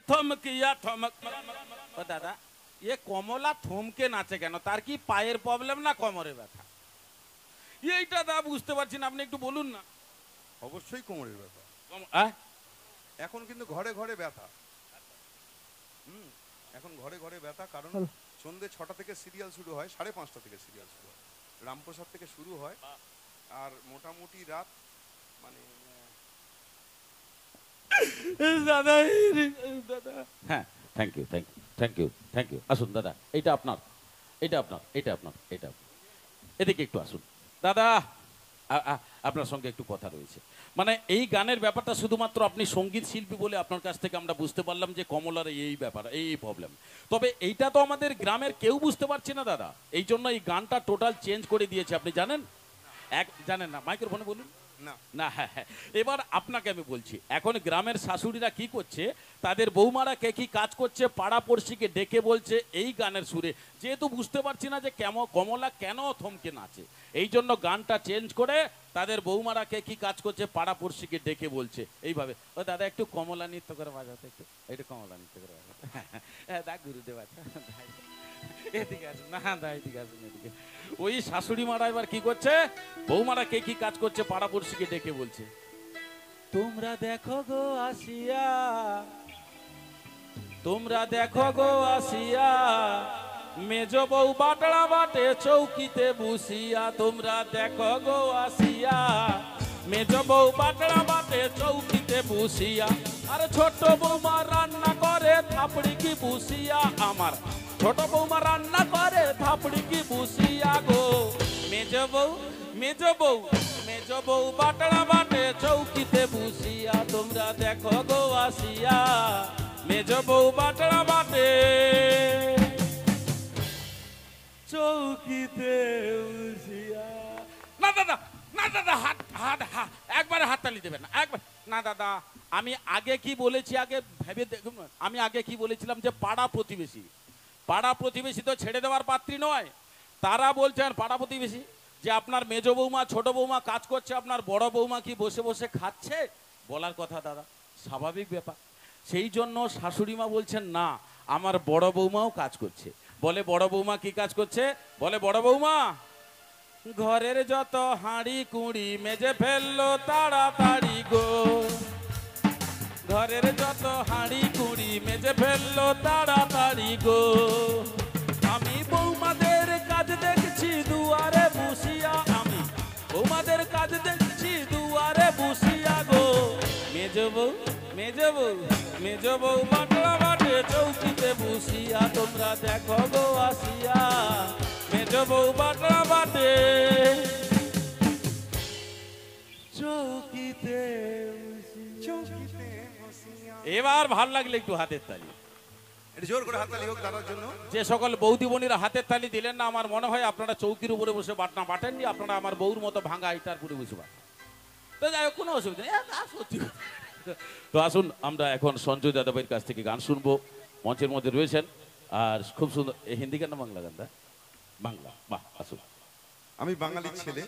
থমকিয়া থমক। ও দাদা, এ কমলা থমকে নাচে কেন? তার কি পায়ের প্রবলেম না কোমরে ব্যথা? এইটা দা বুঝতে পারছি না, আপনি একটু বলুন না। অবশ্যই কোমরের ব্যথা। এখন কিন্তু ঘরে ঘরে ব্যথা। এখন ঘরে ঘরে ব্যথা, কারণ সন্ধ্যে 6টা থেকে সিরিয়াল শুরু হয়, 5:30 থেকে সিরিয়াল শুরু হয়, রামপ্রসাদ থেকে শুরু হয়, আর মোটামুটি রাত মানে দাদা দাদা, হ্যাঁ, thank you thank you thank you thank you. আসুন দাদা, এটা আপনার, এটা আপনার, এটা আপনার, এটা আপনার। এদিকে একটু আসুন দাদা, আপনার সঙ্গে একটু কথা রয়েছে। মানে এই গানের ব্যাপারটা শুধুমাত্র আপনি সঙ্গীত শিল্পী বলে আপনার কাছ থেকে আমরা বুঝতে পারলাম যে কমলার এই ব্যাপার, এই প্রবলেম। তবে এইটা তো আমাদের গ্রামের কেউ বুঝতে পারছে না দাদা, এই জন্য এই গানটা টোটাল চেঞ্জ করে দিয়েছে। আপনি জানেন? জানেন না? মাইক্রোফোনে বলুন না না। হ্যাঁ হ্যাঁ, এবার আপনাকে আমি বলছি, এখন গ্রামের শাশুড়িরা কি করছে, তাদের বৌমারা কে কি কাজ করছে, পাড়া পড়শিকে ডেকে বলছে এই গানের সুরে। যেহেতু বুঝতে পারছি না যে কমলা কেন থমকে নাচে, এই জন্য গানটা চেঞ্জ করে তাদের বৌমারা কে কি কাজ করছে পাড়া পড়শিকে ডেকে বলছে এইভাবে। ও দাদা, একটু কমলা নৃত্য করে বাজাতে, একটু কমলা নৃত্য করে বাজাতে। হ্যাঁ দা, গুরুদেব আছে, এদিকে আসুন না দা, এদিকে আসুন এদিকে। ওই শাশুড়ি মারা এবার কি করছে, বৌমারা কে কি কাজ করছে পাড়া পড়শিকে ডেকে বলছে, তোমরা দেখো গো আসিয়া, তোমরা দেখো গো আসিয়া, মেজ বউ বাটড়া বাটে চৌকিতে বসিয়া। তোমরা দেখো গো আসিয়া, মেজ বউ বাটড়া বাটে চৌকিতে বসিয়া। আর ছোট বৌমা রান্না করে থাপড়ি কি বসিয়া। আমার ছোট বৌমা রান্না করে থাপড়ি কি বসিয়া গো। মেজ বউ, মেজ বউ, মেজ বউ বাটড়া বাটে চৌকিতে বসিয়া। তোমরা দেখো গো আসিয়া, মেজ বউ বাটড়া বাটে চৌকিতে বসিয়া। না দাদা, না দাদা, হাত হাত হাত একবারে হাততালি দেবেন না, একবার না দাদা। আমি আগে কি বলেছি আগে ভেবে দেখুন। আমি আগে কি বলেছিলাম যে পাড়া প্রতিবেশী, পাড়া প্রতিবেশী তো ছেড়ে দেওয়ার পাত্রী নয়। তারা বলছেন পাড়া প্রতিবেশী যে আপনার মেজ বৌমা ছোট বৌমা কাজ করছে, আপনার বড় বৌমা কি বসে বসে খাচ্ছে? বলার কথা দাদা, স্বাভাবিক ব্যাপার। সেই জন্য শাশুড়ি মা বলছেন না, আমার বড় বৌমাও কাজ করছে। বলে বড় বৌমা কি কাজ করছে? বলে বড় বৌমা ঘরের যত হাঁড়ি কুড়ি মেজে ফেললো তাড়াতাড়ি গো। ঘরের যত হাঁড়ি কুড়ি মেজে ফেললো তাড়াতাড়ি গো। আমি বৌমাদের কাজ দেখছি দুয়ারে বসিয়া, আমি বৌমাদের কাজ দেখছি দুয়ারে বসিয়া গো। মেজ বউ, মেজ বউ, মেজ বউ বাটলা বাটে চৌকিতে বসিয়া। তোমরা দেখো গো আসিয়া, মেজ বউ বাটলা বাটে চৌকিতে। এবার ভাল লাগলে একটু হাতের তালি, জোর করে হাততালি হোক দাদার জন্য। যে সকল বৌদি বোনেরা হাতের তালি দিলেন না, আমার মনে হয় আপনারা চৌকির উপরে বসে বাটনা বাটেননি, আপনারা আমার বউর মতো ভাঙা ইটার উপরে বসে বাটেন। তো যাই হোক, কোনো অসুবিধা নেই, সত্যি। তো আসুন আমরা এখন সঞ্জয় যাদবের কাছ থেকে গান শুনবো। মঞ্চের মধ্যে রয়েছেন, আর খুব সুন্দর। হিন্দি গান না বাংলা গান? বাংলা। বাহ, আসুন। আমি বাঙালির ছেলে।